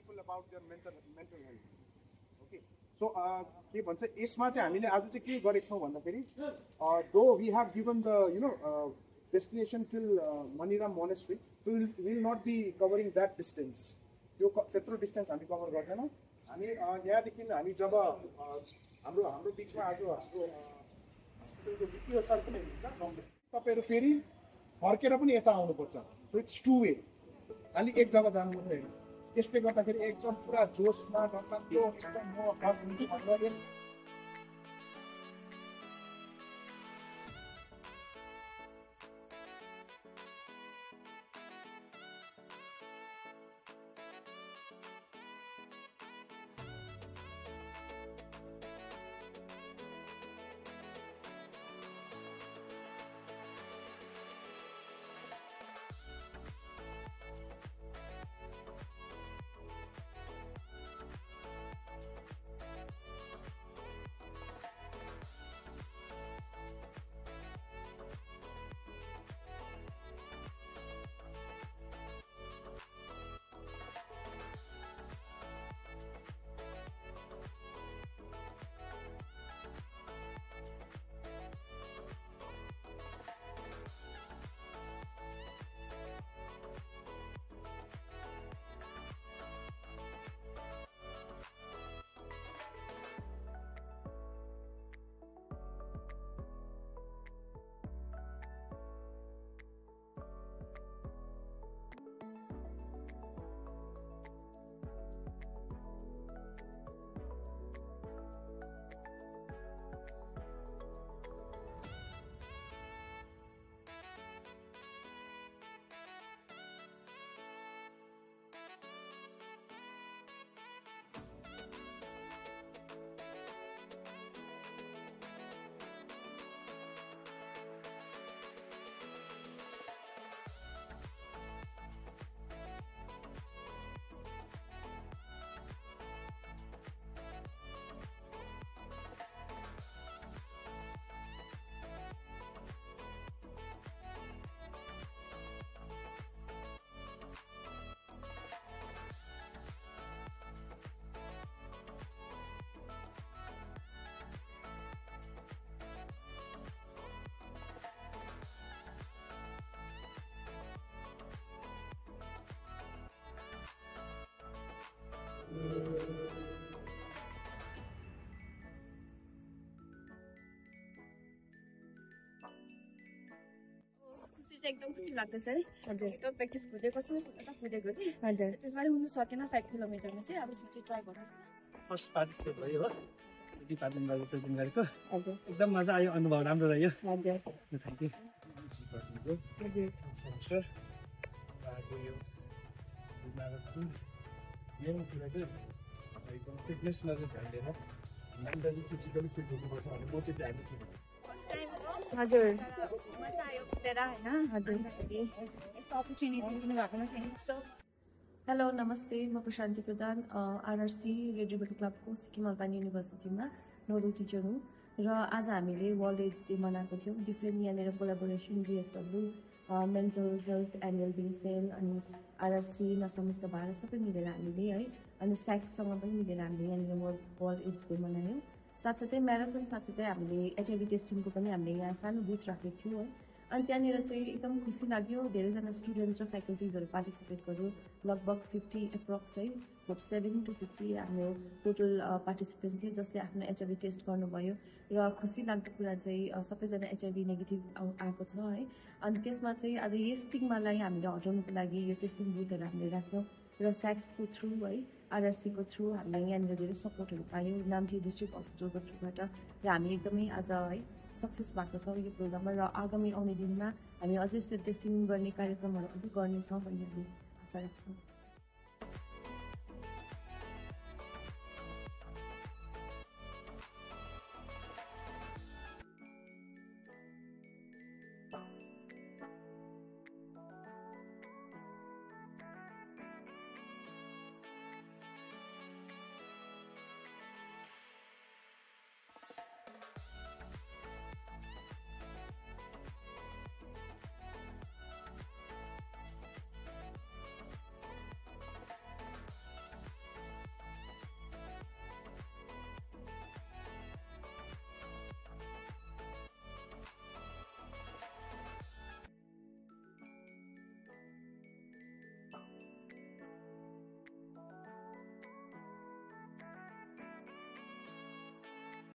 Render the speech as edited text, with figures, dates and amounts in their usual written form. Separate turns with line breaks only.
people about their mental health. Okay. So के भन्छ यसमा चाहिँ हामीले आज चाहिँ के गरेको छौं भन्दाखेरि though we have given the destination till Maniram Monastery, so we will not be covering that distance. त्यो त्यत्रो डिस्टेन्स हामी कभर गर्दैनौँ. हामी यहाँदेखि हामी जब हाम्रो बिचमा आज हाम्रो हस्पिटलको भिडियो सर पनि हुन्छ, तपाईहरु फेरि फर्केर पनि यता आउनुपर्छ. So it's two way. अनि एक जग्गा जानु मात्रै हैन. त्यसले गर्दाखेरि एकदम पुरा जोशमा डरलाग्दो एकदम म फर्स्ट हुन्छ भनेर
एकदम खुसी लाग्दैछ है. एकदम प्र्याक्टिस हुँदै कस्तो कुदेको थिएँ. त्यसमा हुनु सकेन 5 किलोमिटरमा चाहिँ अब सोचे ट्राई गर्नुहोस्.
फर्स्ट पार्टिसिपेट भयो हो डिपार्टमेन्टबाट प्रेजेन्ट गरेको. एकदम मजा आयो, अनुभव राम्रो रह्यो. Thank you. आज यो म्याराथन मेन कुरा चाहिँ फिटनेसमा चाहिँ ध्यान दिएर मेन्टली फिजिकली फिट हुनुपर्छ भने म चाहिँ ध्यान दिन्छु.
हजुर मजा आयो कुदेर हैन. हजुर यस्तो अपर्च्युनिटी दिनुभएकोमा थ्याङ्क्स.
हेलो नमस्ते, म प्रशान्ति प्रधान आरआरसी रेड रिभर क्लबको सिक्किम अल्पाइन युनिभर्सिटीमा नोडल टिचर हुँ. र आज हामीले वर्ल्ड एड्स डे मनाएको थियौँ. डिफ्रेन्ट यहाँनिर collaboration GSW, mental health and wellbeing cell अनि आरआरसी नशामुक्त भारत सबै मिलेर हामीले है अनि स्याक्ससँग पनि मिलेर हामीले यहाँनिर वर्ल्ड एड्स डे मनायौँ. साथसाथै म्याराथन साथसाथै हामीले एचआइभी टेस्टिङको पनि हामीले यहाँ सानो बुथ राखेको थियौँ है. अनि त्यहाँनिर चाहिँ एकदम खुसी लाग्यो. धेरैजना स्टुडेन्ट्स र फ्याकल्टिजहरू पार्टिसिपेट गर्यो. लगभग 50 एप्रोक्स है 47 to 50 हाम्रो टोटल पार्टिसिपेन्ट थियो जसले आफ्नो एचआइभी टेस्ट गर्नुभयो. र खुसी लाग्दो कुरा चाहिँ सबैजना एचआइभी नेगेटिभ आएको छ है. अनि त्यसमा चाहिँ आज यस स्टिग्मालाई हामीले हटाउनुको लागि यो टेस्टिङ बुथहरू हामीले राख्यौँ. र स्याक्सको थ्रु है आरआरसीको थ्रु हामीले यहाँनिर धेरै सपोर्टहरू पायौँ नाम्ची डिस्ट्रिक्ट हस्पिटलको थ्रुबाट. र हामी एकदमै आज है सक्सेस भएको छौँ यो प्रोग्राममा. र आगामी आउने दिनमा हामी अझै टेस्टिङ गर्ने कार्यक्रमहरू अझै गर्नेछौँ भन्ने हामी आशा राख्छौँ.